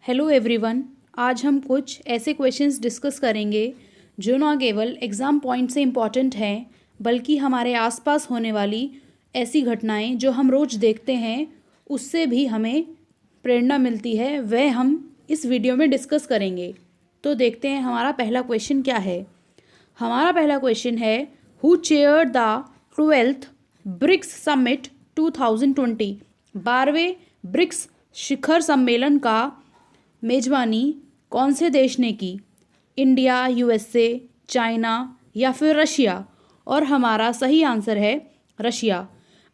Hello everyone. आज हम कुछ ऐसे क्वेश्चंस डिस्कस करेंगे जो ना केवल एग्ज़ाम पॉइंट से इम्पॉर्टेंट हैं बल्कि हमारे आसपास होने वाली ऐसी घटनाएं जो हम रोज़ देखते हैं उससे भी हमें प्रेरणा मिलती है, वह हम इस वीडियो में डिस्कस करेंगे। तो देखते हैं हमारा पहला क्वेश्चन क्या है। हमारा पहला क्वेश्चन है, who chair the 12th BRICS summit 2020। 12वें ब्रिक्स शिखर सम्मेलन का मेजबानी कौन से देश ने की? इंडिया, यूएसए, चाइना या फिर रशिया? और हमारा सही आंसर है रशिया।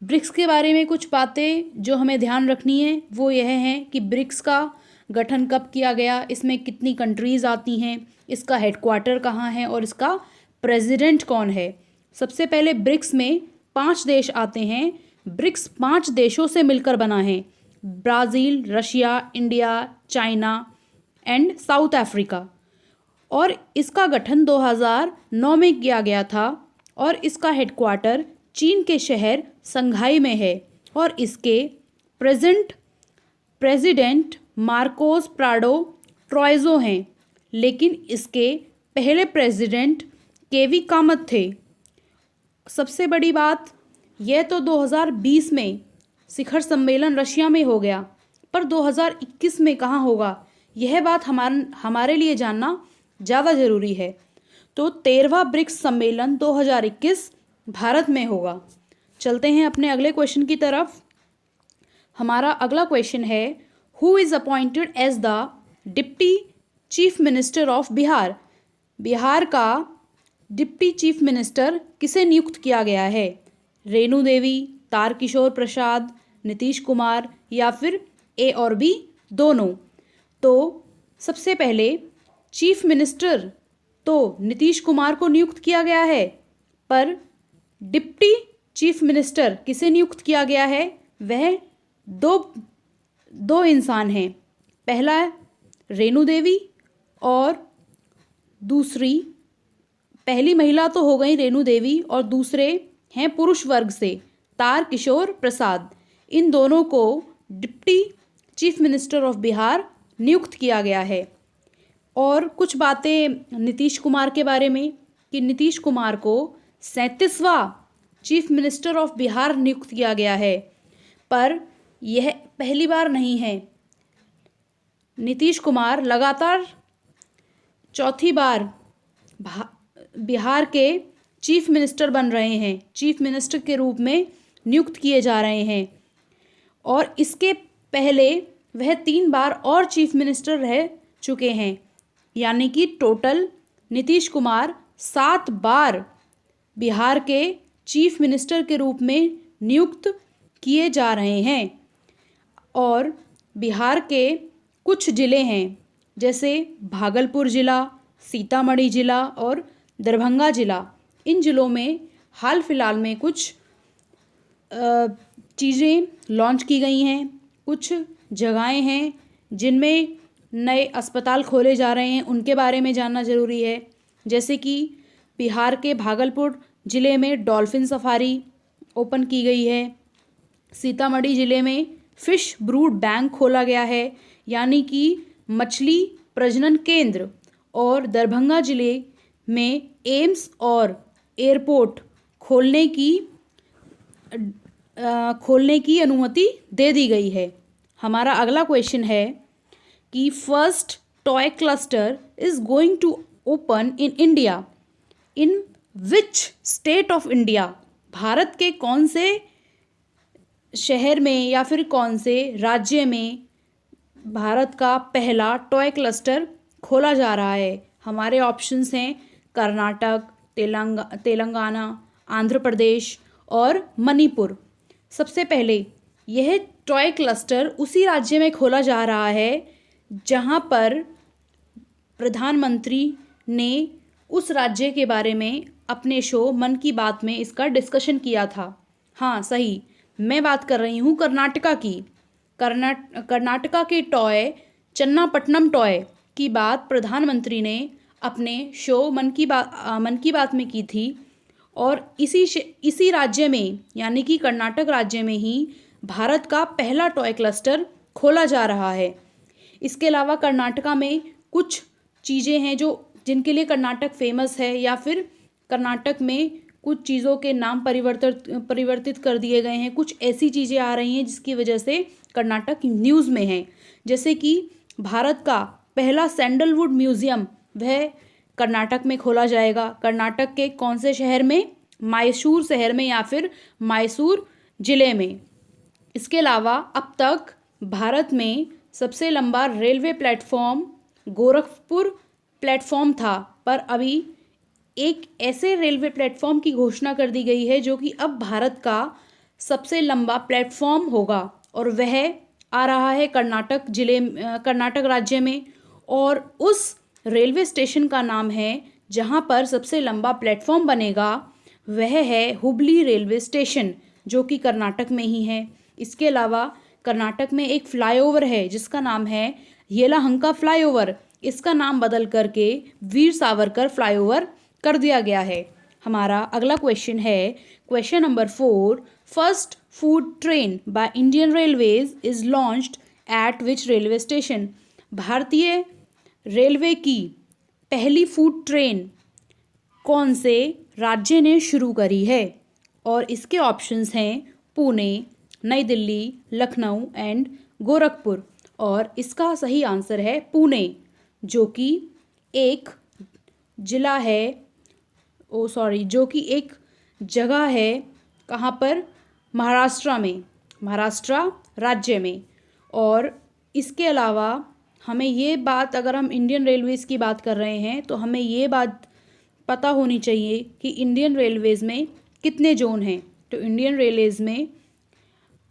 ब्रिक्स के बारे में कुछ बातें जो हमें ध्यान रखनी है वो यह है कि ब्रिक्स का गठन कब किया गया, इसमें कितनी कंट्रीज़ आती हैं, इसका हेडक्वार्टर कहाँ है और इसका प्रेसिडेंट कौन है। सबसे पहले ब्रिक्स में 5 देश आते हैं। ब्रिक्स 5 देशों से मिलकर बना है, Brazil, Russia, India, China and south Africa. और इसका गठन 2009 में किया गया था और इसका हेडक्वार्टर चीन के शहर संघाई में है और इसके प्रेसिडेंट मार्कोस प्राडो ट्रॉयज़ो हैं, लेकिन इसके पहले प्रेसिडेंट केवी कामत थे। सबसे बड़ी बात यह तो 2020 में शिखर सम्मेलन रशिया में हो गया, पर 2021 में कहाँ होगा, यह बात हमारे लिए जानना ज़्यादा ज़रूरी है। तो 13वां ब्रिक्स सम्मेलन 2021 भारत में होगा। चलते हैं अपने अगले क्वेश्चन की तरफ। हमारा अगला क्वेश्चन है, who is appointed as the deputy chief minister of Bihar. Bihar का डिप्टी चीफ मिनिस्टर किसे नियुक्त किया गया है? रेणु देवी, तारकिशोर प्रसाद, नीतीश कुमार या फिर ए और बी दोनों? तो सबसे पहले चीफ मिनिस्टर तो नीतीश कुमार को नियुक्त किया गया है, पर डिप्टी चीफ मिनिस्टर किसे नियुक्त किया गया है? वह दो इंसान हैं। पहला रेणु देवी और दूसरी, पहली महिला तो हो गई रेणु देवी और दूसरे हैं पुरुष वर्ग से तारकिशोर प्रसाद। इन दोनों को deputy chief minister of Bihar नियुक्त किया गया है। और कुछ बातें नीतीश कुमार के बारे में कि नीतीश कुमार को 37वां चीफ मिनिस्टर ऑफ बिहार नियुक्त किया गया है, पर यह पहली बार नहीं है। नीतीश कुमार लगातार चौथी बार बिहार के चीफ मिनिस्टर बन रहे हैं, चीफ मिनिस्टर के रूप में नियुक्त किए जा रहे हैं। और इसके पहले वह 3 बार और चीफ मिनिस्टर रह चुके हैं, यानी कि टोटल नीतीश कुमार 7 बार बिहार के चीफ मिनिस्टर के रूप में नियुक्त किए जा रहे हैं। और बिहार के कुछ ज़िले हैं जैसे भागलपुर ज़िला, सीतामढ़ी ज़िला और दरभंगा ज़िला। इन ज़िलों में हाल फिलहाल में कुछ चीज़ें लॉन्च की गई हैं, कुछ जगहें हैं जिनमें नए अस्पताल खोले जा रहे हैं, उनके बारे में जानना ज़रूरी है। जैसे कि बिहार के भागलपुर ज़िले में डॉल्फिन सफारी ओपन की गई है, सीतामढ़ी ज़िले में फ़िश ब्रूड बैंक खोला गया है, यानी कि मछली प्रजनन केंद्र, और दरभंगा ज़िले में एम्स और एयरपोर्ट खोलने की अनुमति दे दी गई है। हमारा अगला क्वेश्चन है कि first toy cluster is going to open in India in which state of India. Bharat के कौन से शहर में या फिर कौन से राज्य में भारत का पहला टॉय क्लस्टर खोला जा रहा है? हमारे ऑप्शंस हैं कर्नाटक, तेलंगाना, आंध्र प्रदेश और मणिपुर। सबसे पहले यह टॉय क्लस्टर उसी राज्य में खोला जा रहा है जहां पर प्रधानमंत्री ने उस राज्य के बारे में अपने शो मन की बात में इसका डिस्कशन किया था। हाँ सही, मैं बात कर रही हूँ कर्नाटका की। कर्नाटका के टॉय चन्नापट्टनम टॉय की बात प्रधानमंत्री ने अपने शो मन की बात में की थी। और इसी राज्य में यानी कि कर्नाटक राज्य में ही भारत का पहला टॉय क्लस्टर खोला जा रहा है। इसके अलावा कर्नाटका में कुछ चीज़ें हैं जो जिनके लिए कर्नाटक फेमस है, या फिर कर्नाटक में कुछ चीज़ों के नाम परिवर्तित कर दिए गए हैं। कुछ ऐसी चीज़ें आ रही हैं जिसकी वजह से कर्नाटक न्यूज़ में है। जैसे कि भारत का पहला सैंडलवुड म्यूज़ियम वह कर्नाटक में खोला जाएगा। कर्नाटक के कौन से शहर में? मैसूर शहर में, या फिर मैसूर ज़िले में। इसके अलावा अब तक भारत में सबसे लंबा रेलवे प्लेटफॉर्म गोरखपुर प्लेटफॉर्म था, पर अभी एक ऐसे रेलवे प्लेटफॉर्म की घोषणा कर दी गई है जो कि अब भारत का सबसे लंबा प्लेटफॉर्म होगा, और वह आ रहा है कर्नाटक राज्य में। और उस रेलवे स्टेशन का नाम है जहां पर सबसे लंबा प्लेटफॉर्म बनेगा, वह है हुबली रेलवे स्टेशन, जो कि कर्नाटक में ही है। इसके अलावा कर्नाटक में एक फ्लाईओवर है जिसका नाम है येलाहंका फ्लाईओवर। इसका नाम बदल करके वीर सावरकर फ्लाईओवर कर दिया गया है। हमारा अगला क्वेश्चन है question number 4। First food train by Indian railways is launched eight which railway station? भारतीय रेलवे की पहली फूड ट्रेन कौन से राज्य ने शुरू करी है? और इसके ऑप्शंस हैं पुणे, नई दिल्ली, लखनऊ एंड गोरखपुर। और इसका सही आंसर है पुणे, जो कि एक जिला है, जो कि एक जगह है। कहाँ पर? महाराष्ट्र में, महाराष्ट्र राज्य में। और इसके अलावा हमें ये बात, अगर हम इंडियन रेलवेज़ की बात कर रहे हैं तो हमें ये बात पता होनी चाहिए कि इंडियन रेलवेज़ में कितने जोन हैं। तो इंडियन रेलवेज़ में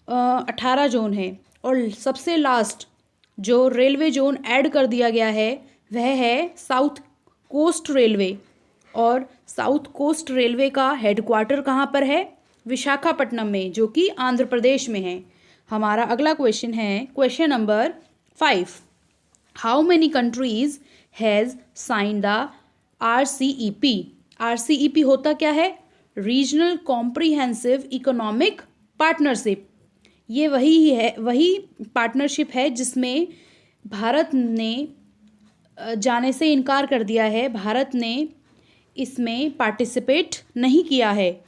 18 जोन है, और सबसे लास्ट जो रेलवे जोन ऐड कर दिया गया है वह है साउथ कोस्ट रेलवे। और साउथ कोस्ट रेलवे का हेडक्वार्टर कहाँ पर है? विशाखापट्टनम में, जो कि आंध्र प्रदेश में है। हमारा अगला क्वेश्चन है question number 5। How many countries has sign the RCEP? RCEP होता क्या है? Regional comprehensive economic partnership. ये वही पार्टनरशिप है जिसमें भारत ने जाने से इनकार कर दिया है। भारत ने इसमें पार्टिसिपेट नहीं किया है।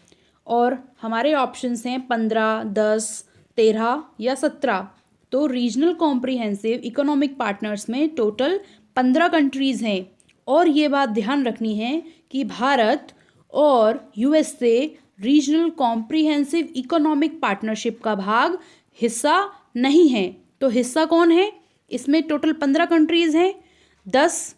और हमारे ऑप्शंस हैं 15, 10, 13 या 17। तो रीजनल कॉम्प्रिहेंसिव इकोनॉमिक पार्टनर्स में टोटल 15 कंट्रीज़ हैं। और ये बात ध्यान रखनी है कि भारत और USA regional comprehensive economic partnership का भाग हिस्सा नहीं है। तो हिस्सा कौन है? इसमें टोटल 15 कंट्रीज़ हैं। 10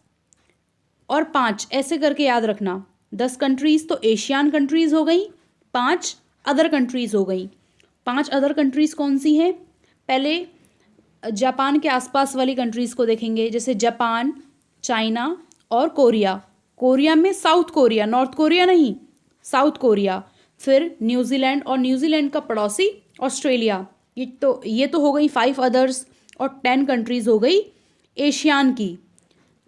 और 5 ऐसे करके याद रखना। 10 कंट्रीज़ तो एशियन कंट्रीज़ हो गई, 5 अदर कंट्रीज़ हो गई। 5 अदर कंट्रीज़ कौन सी हैं? पहले जापान के आसपास वाली कंट्रीज़ को देखेंगे, जैसे जापान, चाइना और कोरिया। कोरिया में साउथ कोरिया, नॉर्थ कोरिया नहीं, साउथ कोरिया। फिर न्यूजीलैंड, और न्यूजीलैंड का पड़ोसी ऑस्ट्रेलिया। ये तो हो गई 5 अदर्स, और 10 कंट्रीज़ हो गई एशियान की।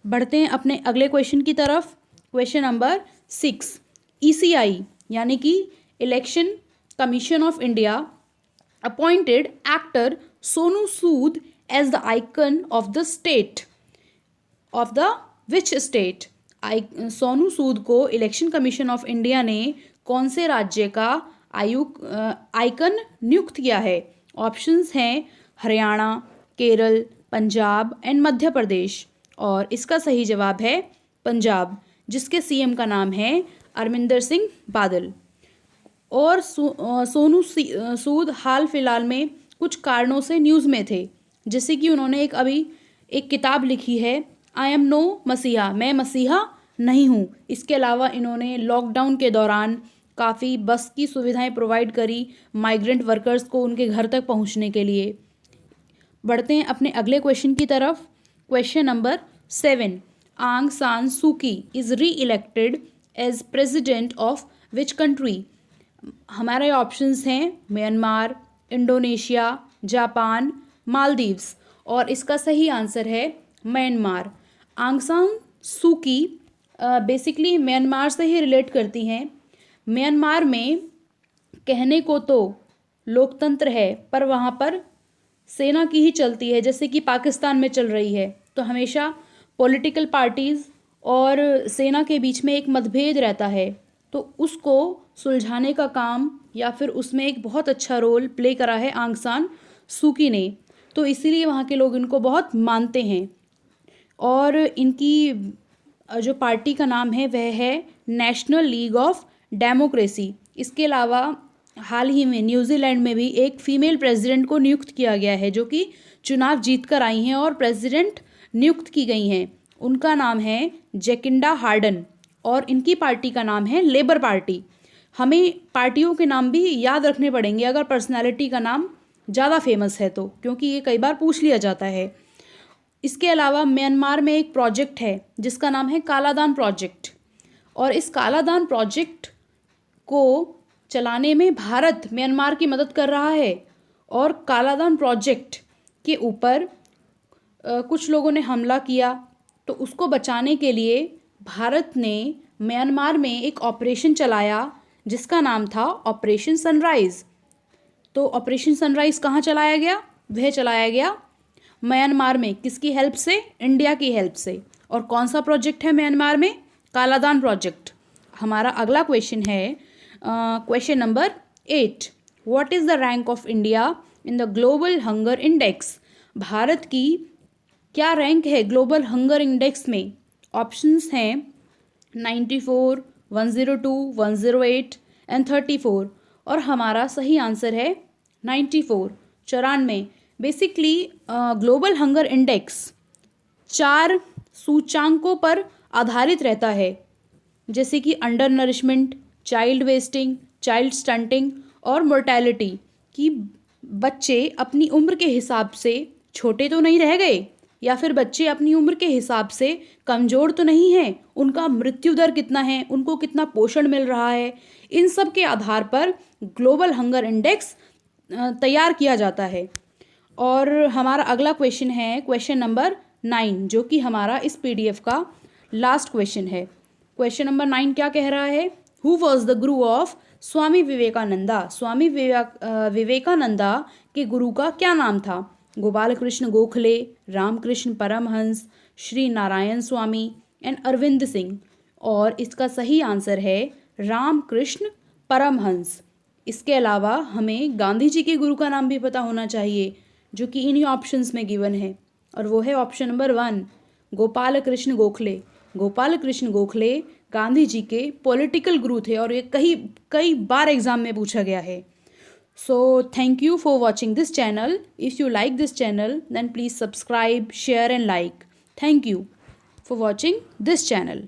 बढ़ते हैं अपने अगले क्वेश्चन की तरफ। Question number 6। ECI यानी कि election commission of India appointed actor Sonu Sood as the icon of the state of the which state? Sonu Sood को इलेक्शन कमीशन ऑफ इंडिया ने कौन से राज्य का आइकन नियुक्त किया है? ऑप्शंस हैं हरियाणा, केरल, पंजाब एंड मध्य प्रदेश। और इसका सही जवाब है पंजाब, जिसके CM का नाम है अमरिंदर सिंह बादल। और सोनू सूद हाल फिलहाल में कुछ कारणों से न्यूज़ में थे, जैसे कि उन्होंने एक किताब लिखी है, आई एम नो मसीहा, मैं मसीहा नहीं हूँ। इसके अलावा इन्होंने लॉकडाउन के दौरान काफ़ी बस की सुविधाएं प्रोवाइड करी माइग्रेंट वर्कर्स को उनके घर तक पहुँचने के लिए। बढ़ते हैं अपने अगले क्वेश्चन की तरफ। Question number 7। Aung San Suu Kyi is re elected as president of which country? हमारे ऑप्शंस हैं म्यांमार, इंडोनेशिया, जापान, मालदीव्स। और इसका सही आंसर है म्यांमार। आंग सान सूकी बेसिकली म्यांमार से ही रिलेट करती हैं। म्यांमार में कहने को तो लोकतंत्र है, पर वहाँ पर सेना की ही चलती है, जैसे कि पाकिस्तान में चल रही है, तो हमेशा पॉलिटिकल पार्टीज़ और सेना के बीच में एक मतभेद रहता है, तो उसको सुलझाने का काम या फिर उसमें एक बहुत अच्छा रोल प्ले करा है आंग सान सूकी ने, तो इसीलिए वहाँ के लोग इनको बहुत मानते हैं। और इनकी जो पार्टी का नाम है वह है नेशनल लीग ऑफ डेमोक्रेसी। इसके अलावा हाल ही में न्यूजीलैंड में भी एक फीमेल प्रेसिडेंट को नियुक्त किया गया है, जो कि चुनाव जीत कर आई हैं और प्रेसिडेंट नियुक्त की गई हैं। उनका नाम है जैकिंडा हार्डन और इनकी पार्टी का नाम है लेबर पार्टी। हमें पार्टियों के नाम भी याद रखने पड़ेंगे अगर पर्सनालिटी का नाम ज़्यादा फेमस है तो, क्योंकि ये कई बार पूछ लिया जाता है। इसके अलावा म्यांमार में एक प्रोजेक्ट है जिसका नाम है कालादान प्रोजेक्ट, और इस कालादान प्रोजेक्ट को चलाने में भारत म्यांमार की मदद कर रहा है। और कालादान प्रोजेक्ट के ऊपर कुछ लोगों ने हमला किया, तो उसको बचाने के लिए भारत ने म्यांमार में एक ऑपरेशन चलाया जिसका नाम था ऑपरेशन सनराइज़। तो ऑपरेशन सनराइज़ कहाँ चलाया गया? वह चलाया गया म्यांमार में। किसकी हेल्प से? इंडिया की हेल्प से। और कौन सा प्रोजेक्ट है म्यांमार में? कालादान प्रोजेक्ट। हमारा अगला क्वेश्चन है question number 8। What is the rank of India in the global hunger index? Bharat की क्या रैंक है ग्लोबल हंगर इंडेक्स में? ऑप्शंस हैं 94, 102, 108 एंड 34। और हमारा सही आंसर है 94, 94। बेसिकली ग्लोबल हंगर इंडेक्स 4 सूचांकों पर आधारित रहता है, जैसे कि under nourishment, child wasting, child stunting और मोर्टेलिटी, कि बच्चे अपनी उम्र के हिसाब से छोटे तो नहीं रह गए, या फिर बच्चे अपनी उम्र के हिसाब से कमज़ोर तो नहीं हैं, उनका मृत्यु दर कितना है, उनको कितना पोषण मिल रहा है, इन सब के आधार पर ग्लोबल हंगर इंडेक्स तैयार किया जाता है। और हमारा अगला क्वेश्चन है क्वेश्चन नंबर 9, जो कि हमारा इस पीडीएफ का लास्ट क्वेश्चन है। क्वेश्चन नंबर 9 क्या कह रहा है? Who was the Guru of स्वामी विवेकानंदा? स्वामी विवेकानंदा के गुरु का क्या नाम था? गोपाल कृष्ण गोखले, रामकृष्ण परमहंस, श्री नारायण स्वामी एंड अरविंद सिंह। और इसका सही आंसर है रामकृष्ण परमहंस। इसके अलावा हमें गांधी जी के गुरु का नाम भी पता होना चाहिए, जो कि इन्हीं ऑप्शंस में गिवन है, और वो है ऑप्शन नंबर 1, गोपाल कृष्ण गोखले। गोपाल कृष्ण गोखले गांधी जी के पॉलिटिकल गुरु थे, और ये कई बार एग्जाम में पूछा गया है। So thank you for watching this channel. If you like this channel, then please subscribe, share and like. Thank you for watching this channel.